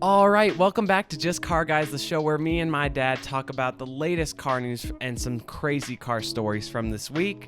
All right, welcome back to Just Car Guys, the show where me and my dad talk about the latest car news and some crazy car stories from this week.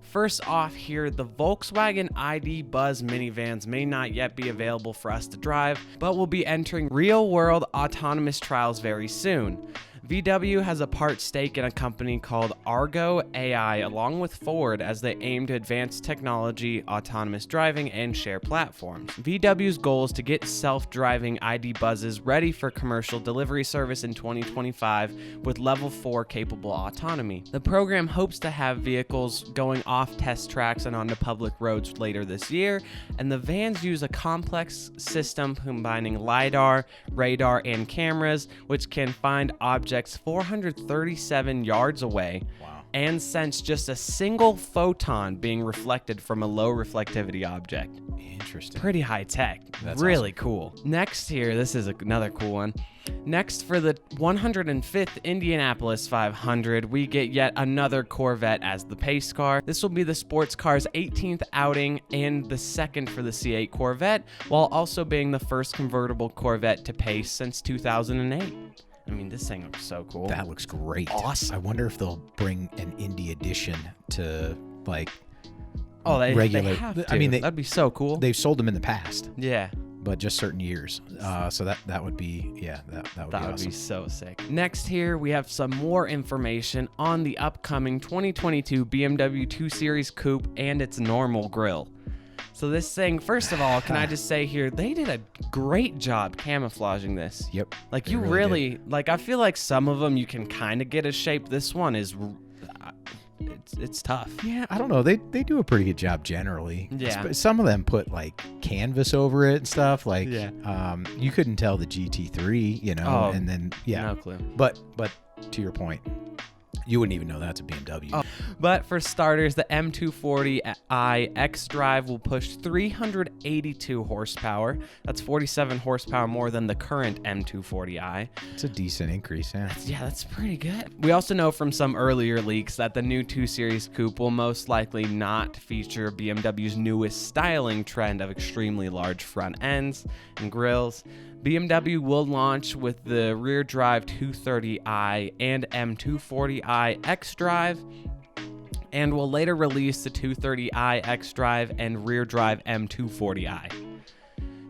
First off here, the Volkswagen ID Buzz minivans may not yet be available for us to drive, but will be entering real-world autonomous trials very soon. VW has a part stake in a company called Argo AI along with Ford as they aim to advance technology, autonomous driving, and share platforms. VW's goal is to get self-driving ID Buzzes ready for commercial delivery service in 2025 with level 4 capable autonomy. The program hopes to have vehicles going off test tracks and onto public roads later this year, and the vans use a complex system combining LiDAR, radar, and cameras, which can find objects 437 yards away. Wow. And sense just a single photon being reflected from a low reflectivity object. Interesting. Pretty high tech. That's really awesome. Cool. Next here, this is another cool one. Next, for the 105th Indianapolis 500, we get yet another Corvette as the pace car. This will be the sports car's 18th outing and the second for the C8 Corvette, while also being the first convertible Corvette to pace since 2008. I mean, this thing looks so cool. That looks great. Awesome. I wonder if they'll bring an Indy edition to like regular. They have to. I mean, that'd be so cool. They've sold them in the past, yeah. but just certain years. So that would be that would be awesome. So sick. Next here, we have some more information on the upcoming 2022 BMW 2 Series Coupe and its normal grille. So this thing, first of all, can I just say here, they did a great job camouflaging this. Yep. Like they you really did. like, I feel like some of them you can kind of get a shape. This one is, it's tough. Yeah, I don't know. They do a pretty good job generally. Yeah. Some of them put like canvas over it and stuff. Like, Yeah. You couldn't tell the GT3, you know, and then No clue. But to your point, you wouldn't even know that's a BMW. Oh. But for starters, the M240i X-Drive will push 382 horsepower. That's 47 horsepower more than the current M240i. It's a decent increase, yeah. Yeah, that's pretty good. We also know from some earlier leaks that the new 2 Series Coupe will most likely not feature BMW's newest styling trend of extremely large front ends and grills. BMW will launch with the rear drive 230i and M240i X-Drive, and will later release the 230i X-Drive and rear drive M240i.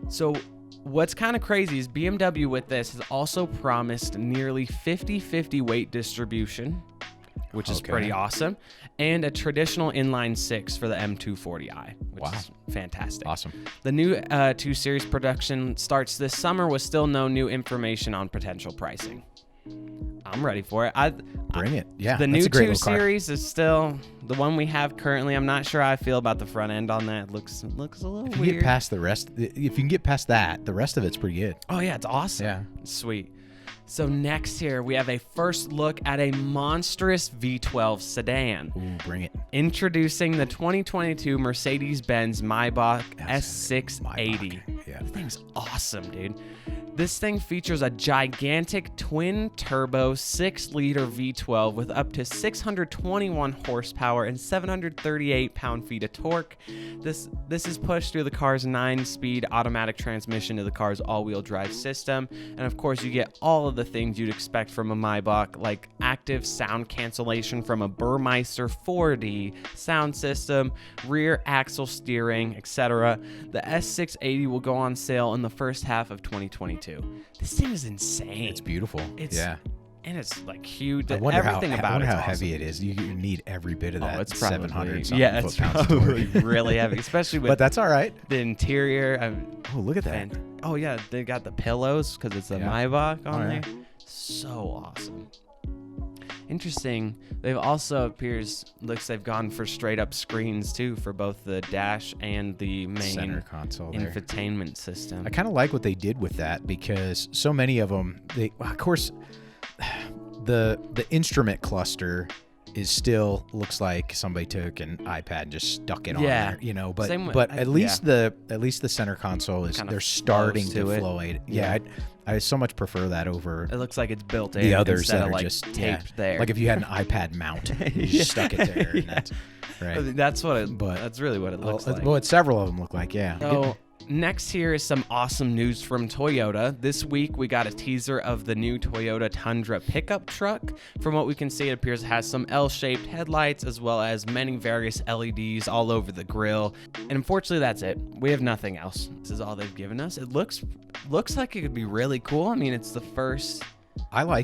So what's kind of crazy is BMW with this has also promised nearly 50-50 weight distribution, which is pretty awesome, and a traditional inline 6 for the M240i, which is fantastic. Awesome. The new 2 Series production starts this summer with still no new information on potential pricing. I'm ready for it. Bring it. Yeah. The new 2 Series is still the one we have currently. I'm not sure how I feel about the front end on that. It looks a little weird. If you get past the rest, if you can get past that, the rest of it's pretty good. Oh yeah, it's awesome. Yeah. Sweet. So next here, we have a first look at a monstrous V12 sedan. Ooh, bring it. Introducing the 2022 Mercedes-Benz Maybach S6580. Maybach. Yeah. This thing's awesome, dude. This thing features a gigantic twin-turbo 6-liter V12 with up to 621 horsepower and 738 pound-feet of torque. This is pushed through the car's 9-speed automatic transmission to the car's all-wheel drive system. And of course, you get all of the things you'd expect from a Maybach, like active sound cancellation from a Burmeister 4D sound system, rear axle steering, etc. The S680 will go on sale in the first half of 2022. This thing is insane. It's beautiful. And it's like huge. I wonder Everything how, about I wonder it's how awesome. heavy it is. You need every bit of that. It's probably 700 something it's foot-pounds probably torque. really heavy, especially with But that's all right. the interior. Oh, look at that. Oh yeah, they got the pillows because it's a Maybach on there. So awesome. Interesting. They've also looks they've gone for straight up screens too for both the dash and the main center console there. infotainment system. I kind of like what they did with that because so many of them, of course, the instrument cluster is still looks like somebody took an iPad and just stuck it on there, you know. But at least the center console is they're starting to flow it. Yeah, I so much prefer that over. It looks like it's built in. The others instead that of are like just taped there. Like if you had an iPad mount, you just stuck it there. And that's right. That's what it. That's really what it looks like. Well, several of them look like. Yeah. So Next here is some awesome news from Toyota. This week we got a teaser of the new Toyota Tundra pickup truck. From what we can see, it appears it has some L-shaped headlights as well as many various LEDs all over the grille. And unfortunately, that's it. We have nothing else. This is all they've given us. It looks like it could be really cool. I mean, it's the first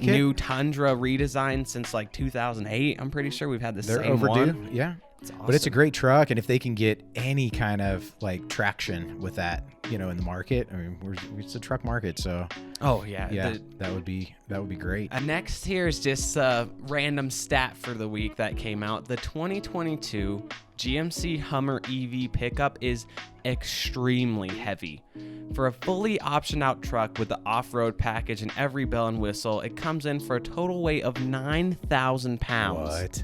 new Tundra redesign since like 2008. I'm pretty sure we've had the They're same overdue. one. Yeah. Awesome. But it's a great truck, and if they can get any kind of like traction with that, in the market, I mean, it's a truck market, so that would be great. Next here is just a random stat for the week that came out. The 2022 GMC Hummer EV pickup is extremely heavy. For a fully optioned out truck with the off-road package and every bell and whistle, it comes in for a total weight of 9,000 pounds. What?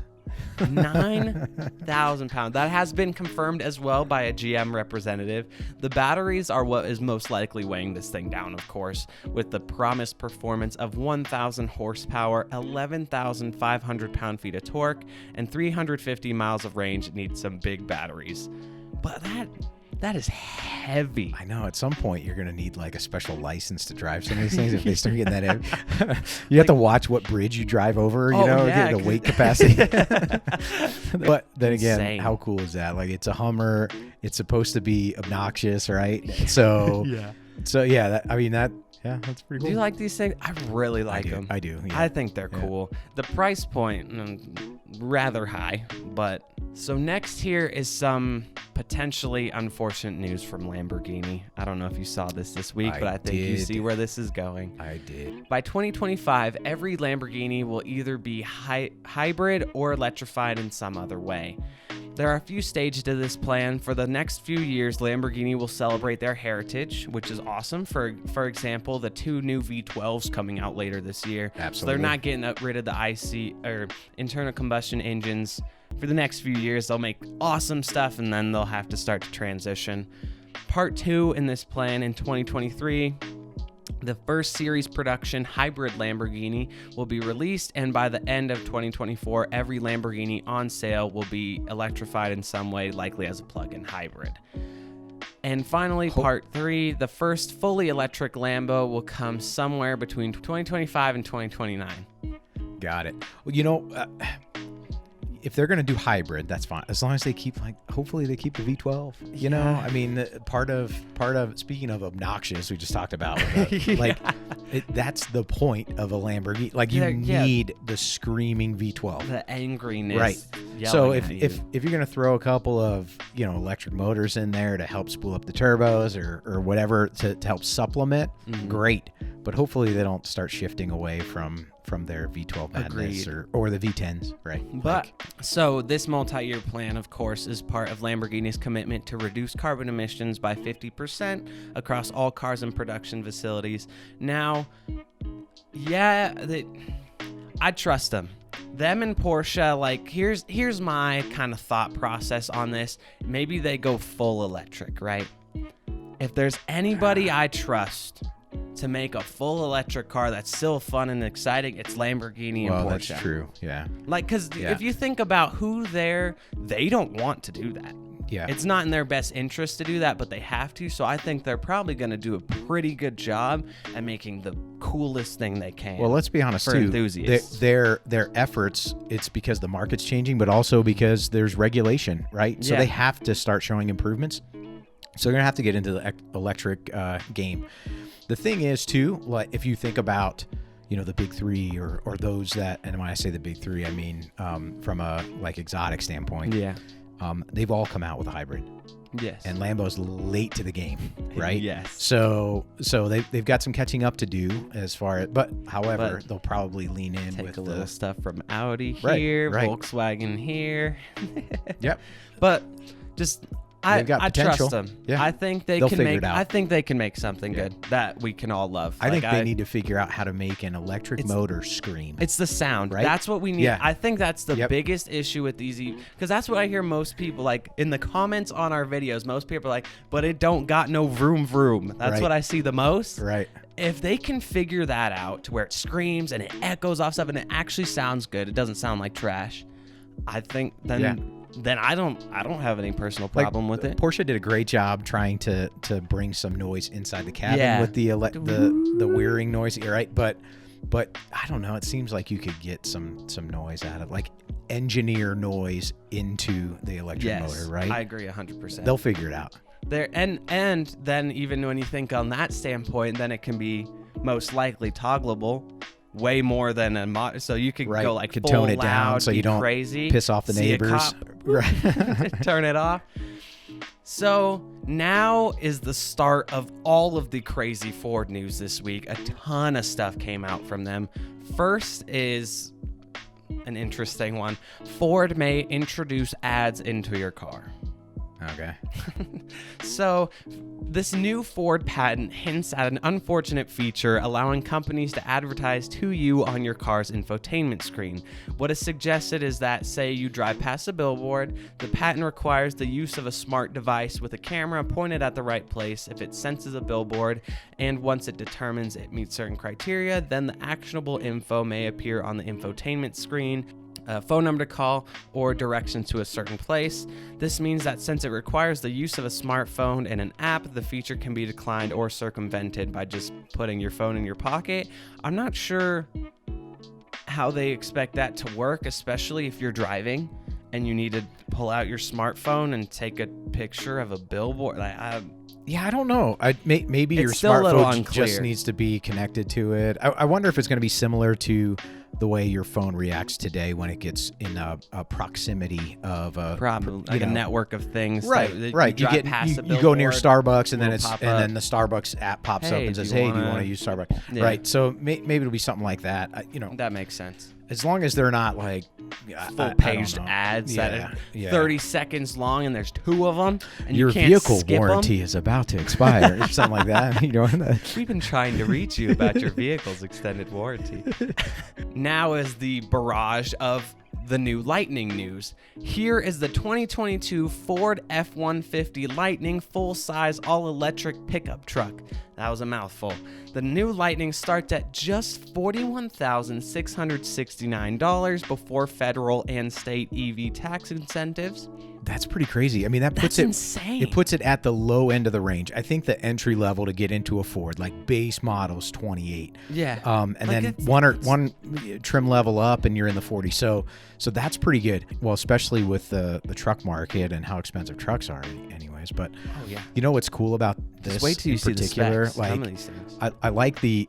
9,000 pounds. That has been confirmed as well by a GM representative. The batteries are what is most likely weighing this thing down, of course, with the promised performance of 1,000 horsepower, 11,500 pound-feet of torque, and 350 miles of range. It needs some big batteries. But that is heavy. I know. At some point, you're going to need like a special license to drive some of these things if they start getting that heavy. You have to watch what bridge you drive over, get the weight capacity. But then again, Insane. How cool is that? Like, it's a Hummer. It's supposed to be obnoxious, right? So, that's pretty cool. Do you like these things? I really like them. I do. Yeah. I think they're cool. The price point, rather high, but... So next here is some potentially unfortunate news from Lamborghini. I don't know if you saw this week, but I think you see where this is going. I did. By 2025, every Lamborghini will either be hybrid or electrified in some other way. There are a few stages to this plan. For the next few years, Lamborghini will celebrate their heritage, which is awesome. For example, the 2 new V12s coming out later this year. Absolutely. So they're not getting rid of the IC or internal combustion engines. For the next few years, they'll make awesome stuff, and then they'll have to start to transition. Part 2 in this plan in 2023, the first series production hybrid Lamborghini will be released, and by the end of 2024, every Lamborghini on sale will be electrified in some way, likely as a plug-in hybrid. And finally, part 3, the first fully electric Lambo will come somewhere between 2025 and 2029. Got it. Well, if they're going to do hybrid, that's fine. As long as they keep, hopefully they keep the V12. I mean, part of speaking of obnoxious, we just talked about, that's the point of a Lamborghini. Like, you need the screaming V12. The angriness. Right. So if you're going to throw a couple of, electric motors in there to help spool up the turbos or whatever to help supplement, great. But hopefully they don't start shifting away from their V12 madness or the V10s, right? But so this multi-year plan, of course, is part of Lamborghini's commitment to reduce carbon emissions by 50% across all cars and production facilities. Now, I trust them. Them and Porsche, here's my kind of thought process on this. Maybe they go full electric, right? If there's anybody I trust to make a full electric car that's still fun and exciting, it's Lamborghini and Porsche. That's true. Yeah. If you think about who they don't want to do that. Yeah. It's not in their best interest to do that, but they have to. So I think they're probably going to do a pretty good job at making the coolest thing they can. Well, let's be honest for too. Enthusiasts. Their efforts, it's because the market's changing, but also because there's regulation, right? So they have to start showing improvements. So they're going to have to get into the electric game. The thing is, too, like if you think about, the big three or those that, and when I say the big three, I mean from a exotic standpoint. Yeah. They've all come out with a hybrid. Yes. And Lambo's late to the game, right? Yes. So they've got some catching up to do however, they'll probably lean in with a little stuff from Audi here, Volkswagen here. Yep. But just I trust them. Yeah. I think they can make something good that we can all love. I think they need to figure out how to make an electric motor scream. It's the sound, right? That's what we need. Yeah. I think that's the biggest issue with these, because that's what I hear most people in the comments on our videos. Most people are like, but it don't got no vroom vroom. That's what I see the most. Right. If they can figure that out to where it screams and it echoes off stuff and it actually sounds good, it doesn't sound like trash, I think then then I don't have any personal problem with it. Porsche did a great job trying to bring some noise inside the cabin Yeah. with the whirring noise, right? But I don't know. It seems like you could get some noise out of like engineer noise into the electric motor, right? I agree 100%. They'll figure it out. There and then even when you think on that standpoint, then it can be most likely toggleable way more than a mod. So you could go like could full tone it loud, down so you don't crazy, piss off the see a neighbors. cop, Right. turn it off. So now is the start of all of the crazy Ford news this week. A ton of stuff came out from them. First is an interesting one. Ford may introduce ads into your car. Okay. So, this new Ford patent hints at an unfortunate feature allowing companies to advertise to you on your car's infotainment screen. What is suggested is that, say you drive past a billboard, the patent requires the use of a smart device with a camera pointed at the right place if it senses a billboard, and once it determines it meets certain criteria, then the actionable info may appear on the infotainment screen. A phone number to call, or directions to a certain place. This means that since it requires the use of a smartphone and an app, the feature can be declined or circumvented by just putting your phone in your pocket. I'm not sure how they expect that to work, especially if you're driving and you need to pull out your smartphone and take a picture of a billboard. Yeah, I don't know. Maybe your still a little smartphone unclear. just needs to be connected to it. I wonder if it's going to be similar to the way your phone reacts today when it gets in a proximity of a Probably like a network of things. Right. that You drive past a you go near billboard, Starbucks and then it'll pop then up. the Starbucks app pops up Hey, and do says, you "Hey, do you wanna-" want to use Starbucks?" Yeah. Right. So maybe it'll be something like that. That makes sense. As long as they're not like Full page ads that are 30 seconds long and there's two of them and Your you can't vehicle skip warranty is about to expire or something like that. You know, them. We've been trying to reach you about your vehicle's extended warranty. Now is the barrage of the new Lightning news. Here is the 2022 Ford F150 Lightning full-size all-electric pickup truck. That was a mouthful. The new Lightning starts at just $41,669 before federal and state EV tax incentives. that's pretty crazy. I mean, that puts That's it insane. It puts it at the low end of the range. I think the entry level to get into a Ford, like base models, 28. Yeah. And Like, then it's- one trim level up, and you're in the 40. So that's pretty good. Well, especially with the truck market and how expensive trucks are, anyways. But Oh yeah. you know what's cool about this? Just wait till you in see particular? the specs. Some of these things. I like the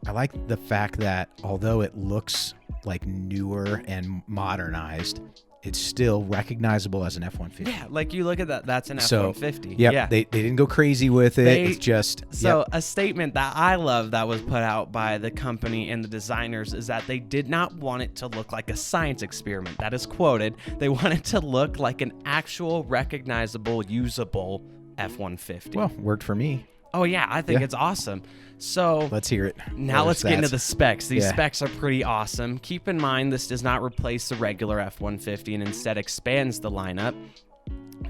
fact that although it looks like newer and modernized, it's still recognizable as an F-150. Yeah, like you look at that. That's an So, F-150. Yep, Yeah. they didn't go crazy with it. They- It's just So a statement that I love that was put out by the company and the designers is that they did not want it to look like a science experiment. That is quoted. They want it to look like an actual recognizable, usable F-150. well, worked for me. Oh yeah, I think Yeah. it's awesome. So Let's hear it. now What let's are get into stats? the specs. These Yeah. specs are pretty awesome. Keep in mind this does not replace the regular F-150 and instead expands the lineup.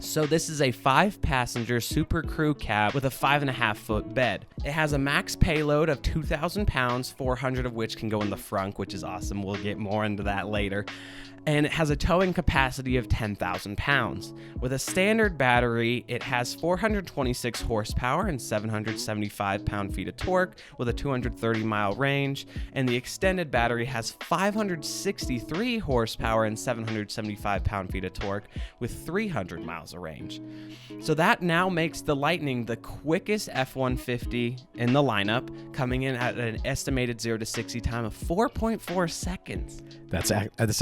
So this is a 5-passenger Super Crew cab with a 5.5-foot bed. It has a max payload of 2,000 pounds, 400 of which can go in the front, which is awesome. We'll get more into that later. And it has a towing capacity of 10,000 pounds. With a standard battery, it has 426 horsepower and 775 pound-feet of torque with a 230-mile range. And the extended battery has 563 horsepower and 775 pound-feet of torque with 300 miles of range. So that now makes the Lightning the quickest F-150 in the lineup, coming in at an estimated 0 to 60 time of 4.4 seconds. That's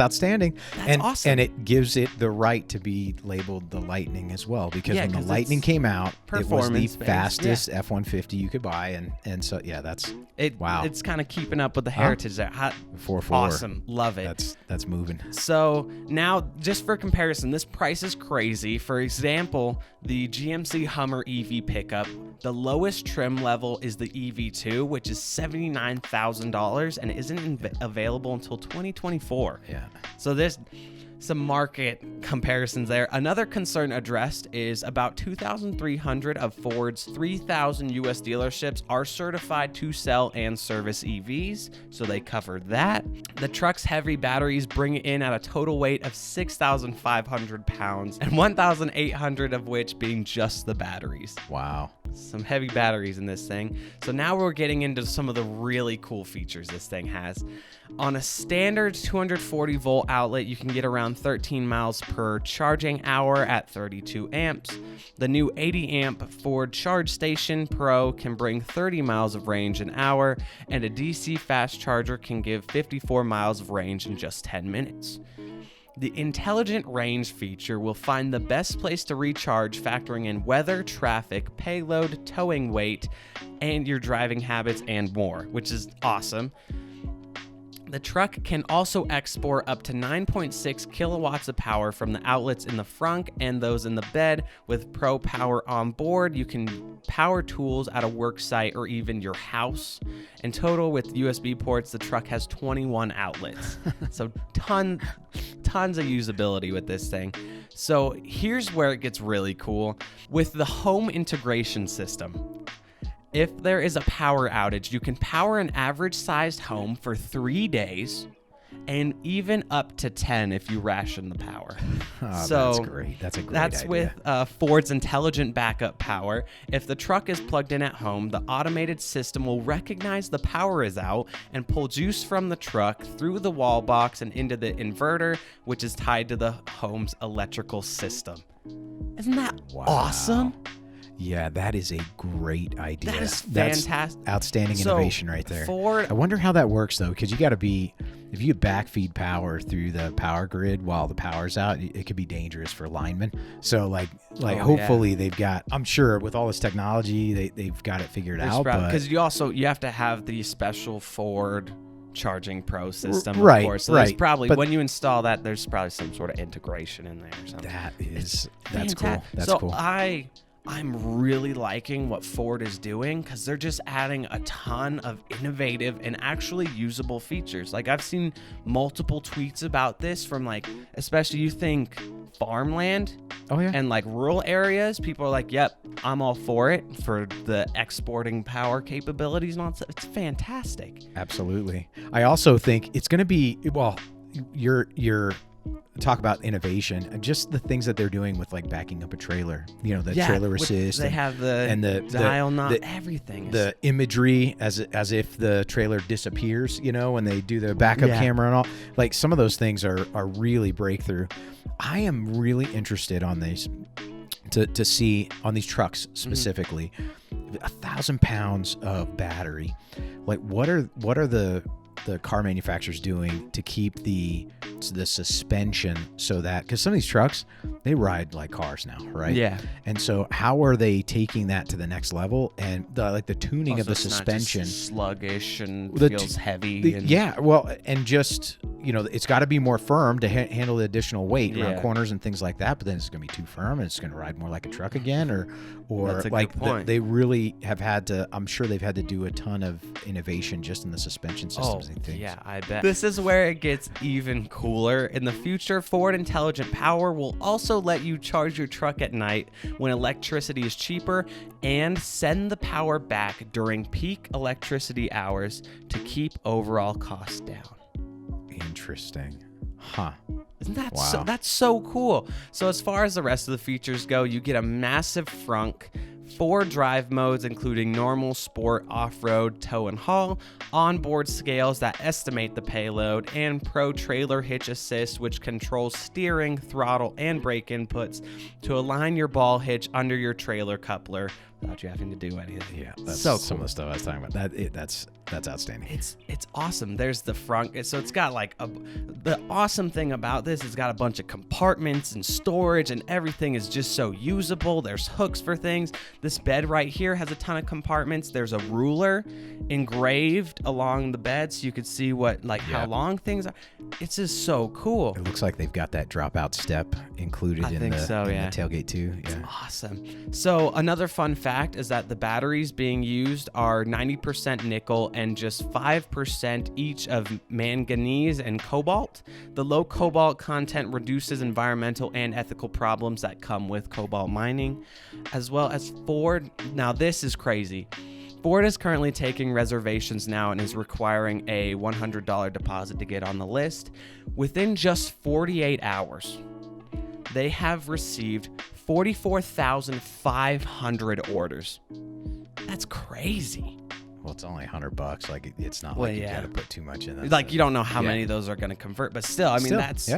outstanding. That's awesome. And it gives it the right to be labeled the Lightning as well, because Yeah, when the 'cause Lightning it's came out, it was the performance-based, fastest F-150 you could buy, and so yeah, that's wow. It's kind of keeping up with the heritage there. 4.4. Awesome. Love it. That's moving. So now, just for comparison, this price is crazy. For example, the GMC Hummer EV pickup, the lowest trim level is the EV2, which is $79,000 and isn't available until 2024. Yeah. So this some market comparisons there. Another concern addressed is about 2,300 of Ford's 3,000 U.S. dealerships are certified to sell and service EVs, so they covered that. The truck's heavy batteries bring it in at a total weight of 6,500 pounds, and 1,800 of which being just the batteries. Wow. Some heavy batteries in this thing. So now we're getting into some of the really cool features this thing has. On a standard 240 volt outlet, you can get around 13 miles per charging hour at 32 amps. The new 80 amp Ford Charge Station Pro can bring 30 miles of range an hour, and a DC fast charger can give 54 miles of range in just 10 minutes. The intelligent range feature will find the best place to recharge, factoring in weather, traffic, payload, towing weight, and your driving habits and more, which is awesome. The truck can also export up to 9.6 kilowatts of power from the outlets in the front and those in the bed. With Pro Power on board, you can power tools at a work site or even your house. In total, with USB ports, the truck has 21 outlets. So tons of usability with this thing. So here's where it gets really cool. With the home integration system, if there is a power outage, you can power an average-sized home for 3 days, and even up to 10 if you ration the power. Oh, so that's great. That's a great That's idea. with Ford's intelligent backup power. If the truck is plugged in at home, the automated system will recognize the power is out and pull juice from the truck through the wall box and into the inverter, which is tied to the home's electrical system. Isn't that awesome? Yeah, that is a great idea. That is fantastic. That's outstanding innovation right there. Ford, I wonder how that works, though, because you got to be, if you backfeed power through the power grid while the power's out, it could be dangerous for linemen. So, hopefully they've got, I'm sure with all this technology, they've got it figured out. Because you have to have the special Ford Charging Pro system, right, of course. So right. there's probably, when you install that, there's probably some sort of integration in there or something. That's cool. That's cool. I'm really liking what Ford is doing because they're just adding a ton of innovative and actually usable features. Like, I've seen multiple tweets about this from, especially you think farmland and rural areas. People are like, yep, I'm all for it for the exporting power capabilities and all that stuff. It's fantastic. Absolutely. I also think it's going to be, well, you're talk about innovation and just the things that they're doing with backing up a trailer, the trailer assist. They have the dial knob, everything. The imagery as if the trailer disappears, when they do the backup camera and all. Some of those things are really breakthrough. I am really interested on these to see on these trucks specifically, 1,000 pounds of battery. What are the car manufacturers doing to keep the suspension so that, because some of these trucks, they ride like cars now, right? Yeah. And so how are they taking that to the next level, and the tuning also, of the it's suspension, not just sluggish and The feels heavy and just it's got to be more firm to handle the additional weight around corners and things like that, but then it's going to be too firm and it's going to ride more like a truck again, or That's a good point. they really have had to, I'm sure they've had to do a ton of innovation just in the suspension systems and things. Yeah, I bet. This is where it gets even cooler. In the future, Ford Intelligent Power will also let you charge your truck at night when electricity is cheaper and send the power back during peak electricity hours to keep overall costs down. Interesting. Huh. Isn't that wow. That's so cool. So as far as the rest of the features go, you get a massive frunk, 4 drive modes, including normal, sport, off-road, tow and haul, onboard scales that estimate the payload, and Pro Trailer Hitch Assist, which controls steering, throttle, and brake inputs to align your ball hitch under your trailer coupler without you having to do anything. Yeah, that's so cool. Some of the stuff I was talking about. That's outstanding. It's awesome. There's the front. So it's got the awesome thing about this, it's got a bunch of compartments and storage, and everything is just so usable. There's hooks for things. This bed right here has a ton of compartments. There's a ruler engraved along the bed so you could see what how long things are. It's just so cool. It looks like they've got that dropout step included in the tailgate too. It's awesome. So another fun fact fact is that the batteries being used are 90% nickel and just 5% each of manganese and cobalt. The low cobalt content reduces environmental and ethical problems that come with cobalt mining, as well as Ford. Now this is crazy. Ford is currently taking reservations now and is requiring a $100 deposit to get on the list. Within just 48 hours, they have received 44,500 orders. That's crazy. Well, it's only $100. Like, it's not like you got to put too much in that. Like, you don't know how many of those are going to convert, but still, I mean, that's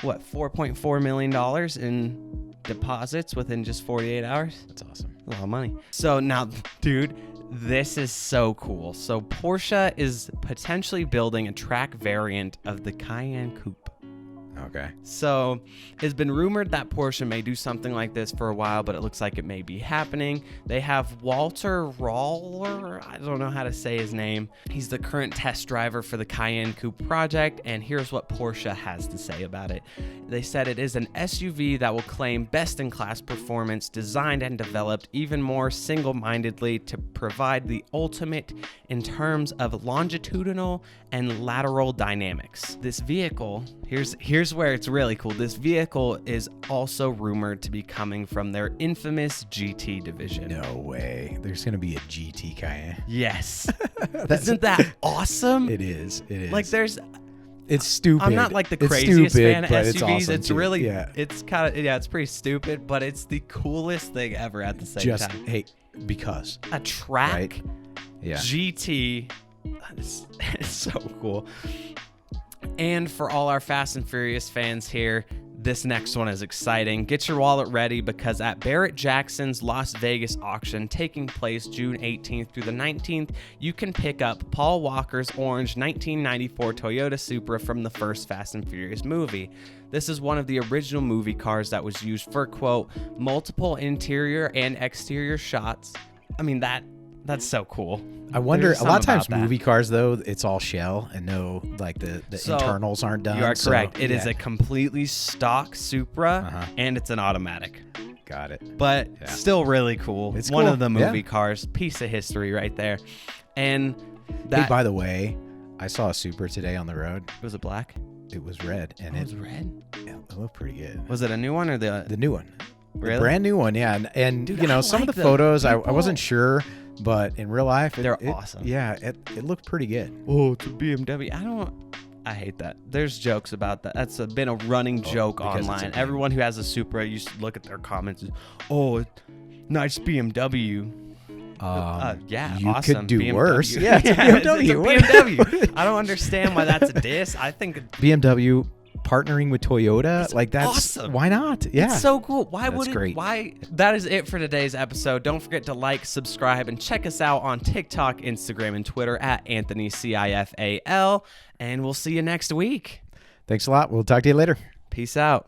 what, $4.4 million in deposits within just 48 hours? That's awesome. A lot of money. So now, dude, this is so cool. So Porsche is potentially building a track variant of the Cayenne Coupe. Okay. So it's been rumored that Porsche may do something like this for a while, but it looks like it may be happening. They have Walter Roller, I don't know how to say his name. He's the current test driver for the Cayenne Coupe project, and here's what Porsche has to say about it. They said it is an SUV that will claim best-in-class performance, designed and developed even more single-mindedly to provide the ultimate in terms of longitudinal and lateral dynamics. This vehicle, here's where it's really cool. This vehicle is also rumored to be coming from their infamous GT division. No way. There's going to be a GT Cayenne. Yes. Isn't that awesome? It is. It is. Like it's stupid. I'm not like the craziest fan of SUVs. It's awesome it's too. really, yeah. It's kind of, it's pretty stupid, but it's the coolest thing ever at the same time. Hey, because. A track right? GT. It's so cool. And for all our Fast and Furious fans here, this next one is exciting. Get your wallet ready, because at Barrett-Jackson's Las Vegas auction taking place June 18th through the 19th, you can pick up Paul Walker's orange 1994 Toyota Supra from the first Fast and Furious movie. This is one of the original movie cars that was used for, quote, multiple interior and exterior shots. I mean, that's so cool. I wonder, a lot of times movie cars, though, it's all shell and no, like the internals aren't done. You are correct. It is a completely stock Supra, and it's an automatic. Got it. But still really cool. It's one cool. of the movie cars. Piece of history right there. And hey, by the way, I saw a Supra today on the road. Was it black? It was red. And it was red? Yeah, it looked pretty good. Was it a new one or the new one? Really? The brand new one, yeah. And dude, you know, some like of the photos, I wasn't sure. But in real life, they're awesome. Yeah, it looked pretty good. Oh, it's a BMW. I hate that. There's jokes about that. That's been a running joke online. Everyone who has a Supra, you look at their comments. Oh, nice BMW. Yeah, you awesome. could do BMW. worse. Yeah, it's a BMW. It's a BMW. I don't understand why that's a diss. I think BMW partnering with Toyota, it's like that's awesome. Why not? Yeah, it's so cool. Great. Why? That is it for today's episode. Don't forget to like, subscribe, and check us out on TikTok, Instagram, and Twitter at AnthonyCIFAL. And we'll see you next week. Thanks a lot. We'll talk to you later. Peace out.